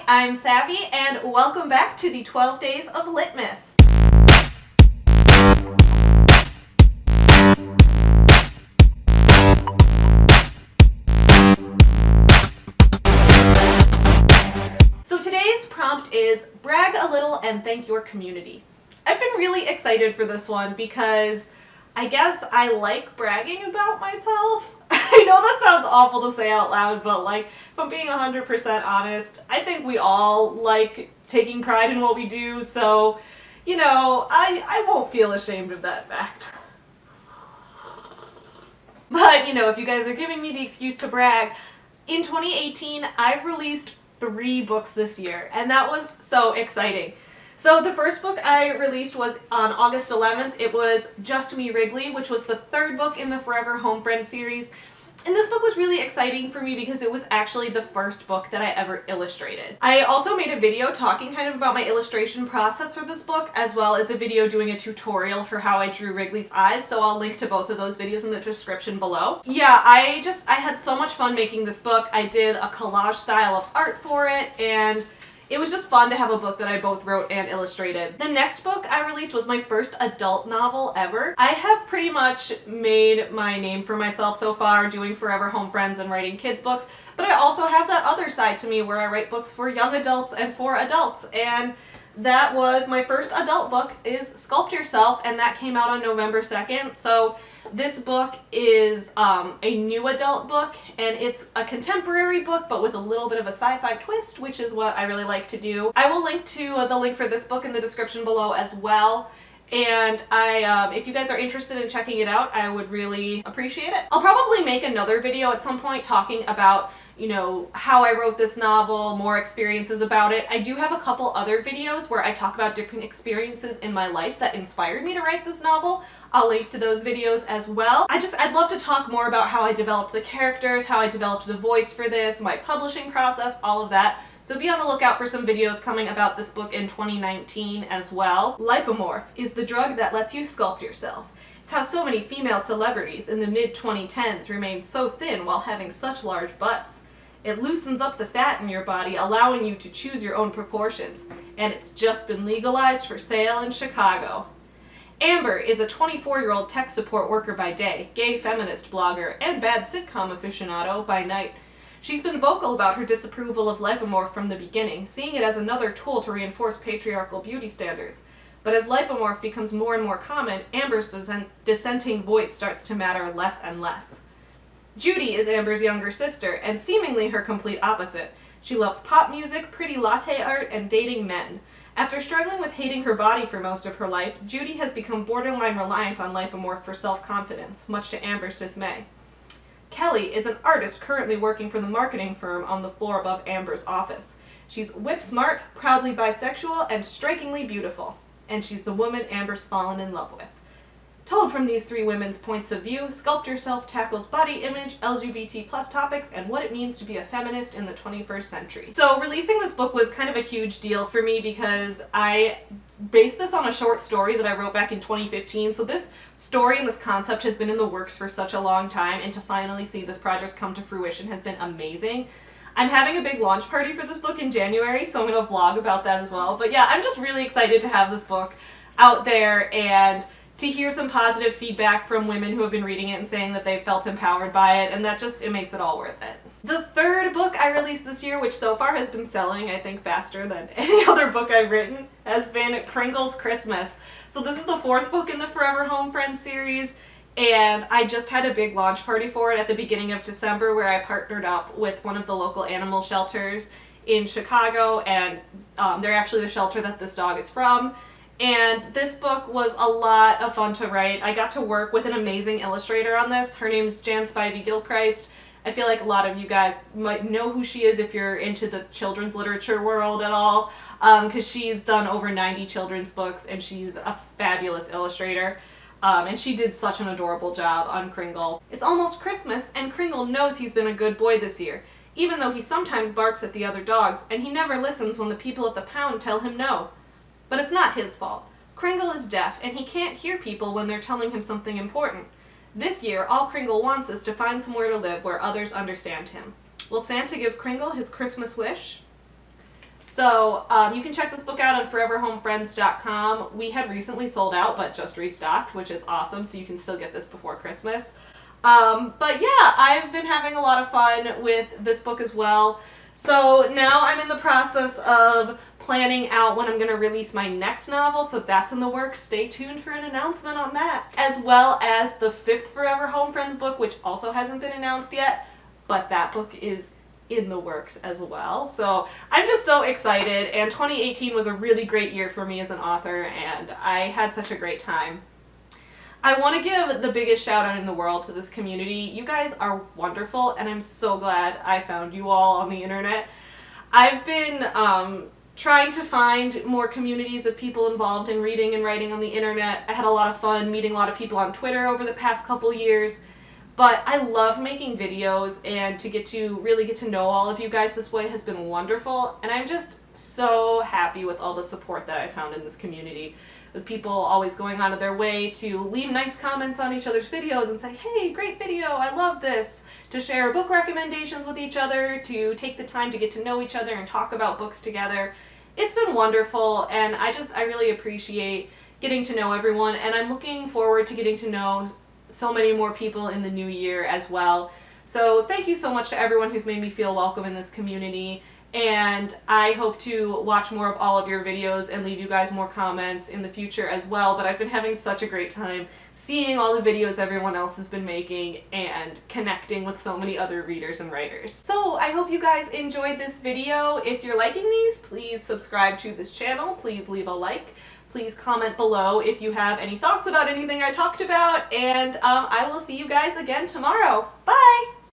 I'm Savvy, and welcome back to the 12 Days of Litmas. So today's prompt is brag a little and thank your community. I've been really excited for this one because I guess I like bragging about myself. I know that sounds awful to say out loud, but like, if I'm being 100% honest, I think we all like taking pride in what we do, so, you know, I won't feel ashamed of that fact. But, you know, if you guys are giving me the excuse to brag, in 2018, I released 3 books this year, and that was so exciting. So the first book I released was on August 11th. It was Just Me Wrigley, which was the 3rd book in the Forever Home Friend series. And this book was really exciting for me because it was actually the first book that I ever illustrated. I also made a video talking kind of about my illustration process for this book, as well as a video doing a tutorial for how I drew Wrigley's eyes, so I'll link to both of those videos in the description below. Yeah, I had so much fun making this book. I did a collage style of art for it, and it was just fun to have a book that I both wrote and illustrated. The next book I released was my first adult novel ever. I have pretty much made my name for myself so far doing Forever Home Friends and writing kids books, but I also have that other side to me where I write books for young adults and for adults, and that was my first adult book is Sculpt Yourself, and that came out on November 2nd. So this book is a new adult book, and it's a contemporary book but with a little bit of a sci-fi twist, which is what I really like to do. I will link to the link for this book in the description below as well. And if you guys are interested in checking it out, I would really appreciate it. I'll probably make another video at some point talking about, you know, how I wrote this novel, more experiences about it. I do have a couple other videos where I talk about different experiences in my life that inspired me to write this novel. I'll link to those videos as well. I'd love to talk more about how I developed the characters, how I developed the voice for this, my publishing process, all of that. So be on the lookout for some videos coming about this book in 2019 as well. Lipomorph is the drug that lets you sculpt yourself. It's how so many female celebrities in the mid-2010s remained so thin while having such large butts. It loosens up the fat in your body, allowing you to choose your own proportions, and it's just been legalized for sale in Chicago. Amber is a 24-year-old tech support worker by day, gay feminist blogger, and bad sitcom aficionado by night. She's been vocal about her disapproval of Lipomorph from the beginning, seeing it as another tool to reinforce patriarchal beauty standards. But as Lipomorph becomes more and more common, Amber's dissenting voice starts to matter less and less. Judy is Amber's younger sister, and seemingly her complete opposite. She loves pop music, pretty latte art, and dating men. After struggling with hating her body for most of her life, Judy has become borderline reliant on Lipomorph for self-confidence, much to Amber's dismay. Kelly is an artist currently working for the marketing firm on the floor above Amber's office. She's whip-smart, proudly bisexual, and strikingly beautiful. And she's the woman Amber's fallen in love with. Told from these 3 women's points of view, Sculpt Yourself tackles body image, LGBT+ topics, and what it means to be a feminist in the 21st century. So releasing this book was kind of a huge deal for me because I based this on a short story that I wrote back in 2015. So this story and this concept has been in the works for such a long time, and to finally see this project come to fruition has been amazing. I'm having a big launch party for this book in January, so I'm going to vlog about that as well. But yeah, I'm just really excited to have this book out there and to hear some positive feedback from women who have been reading it and saying that they felt empowered by it, and that just, it makes it all worth it. The 3rd book I released this year, which so far has been selling, I think, faster than any other book I've written, has been Kringle's Christmas. So this is the 4th book in the Forever Home Friends series, and I just had a big launch party for it at the beginning of December where I partnered up with one of the local animal shelters in Chicago, and they're actually the shelter that this dog is from. And this book was a lot of fun to write. I got to work with an amazing illustrator on this. Her name's Jan Spivey-Gilchrist. I feel like a lot of you guys might know who she is if you're into the children's literature world at all, because she's done over 90 children's books, and she's a fabulous illustrator. And she did such an adorable job on Kringle. It's almost Christmas, and Kringle knows he's been a good boy this year, even though he sometimes barks at the other dogs, and he never listens when the people at the pound tell him no. But it's not his fault. Kringle is deaf, and he can't hear people when they're telling him something important. This year, all Kringle wants is to find somewhere to live where others understand him. Will Santa give Kringle his Christmas wish? So you can check this book out on foreverhomefriends.com. We had recently sold out, but just restocked, which is awesome, so you can still get this before Christmas. But yeah, I've been having a lot of fun with this book as well. So now I'm in the process of planning out when I'm going to release my next novel, so that's in the works. Stay tuned for an announcement on that. As well as the 5th Forever Home Friends book, which also hasn't been announced yet, but that book is in the works as well. So I'm just so excited, and 2018 was a really great year for me as an author, and I had such a great time. I want to give the biggest shout out in the world to this community. You guys are wonderful, and I'm so glad I found you all on the internet. I've been trying to find more communities of people involved in reading and writing on the internet. I had a lot of fun meeting a lot of people on Twitter over the past couple years. But I love making videos, and to really get to know all of you guys this way has been wonderful, and I'm just so happy with all the support that I found in this community, with people always going out of their way to leave nice comments on each other's videos and say, hey, great video, I love this, to share book recommendations with each other, to take the time to get to know each other and talk about books together. It's been wonderful, and I really appreciate getting to know everyone, and I'm looking forward to getting to know so many more people in the new year as well. So thank you so much to everyone who's made me feel welcome in this community, and I hope to watch more of all of your videos and leave you guys more comments in the future as well. But I've been having such a great time seeing all the videos everyone else has been making and connecting with so many other readers and writers. So I hope you guys enjoyed this video. If you're liking these, please subscribe to this channel. Please leave a like. Please comment below if you have any thoughts about anything I talked about, and I will see you guys again tomorrow. Bye!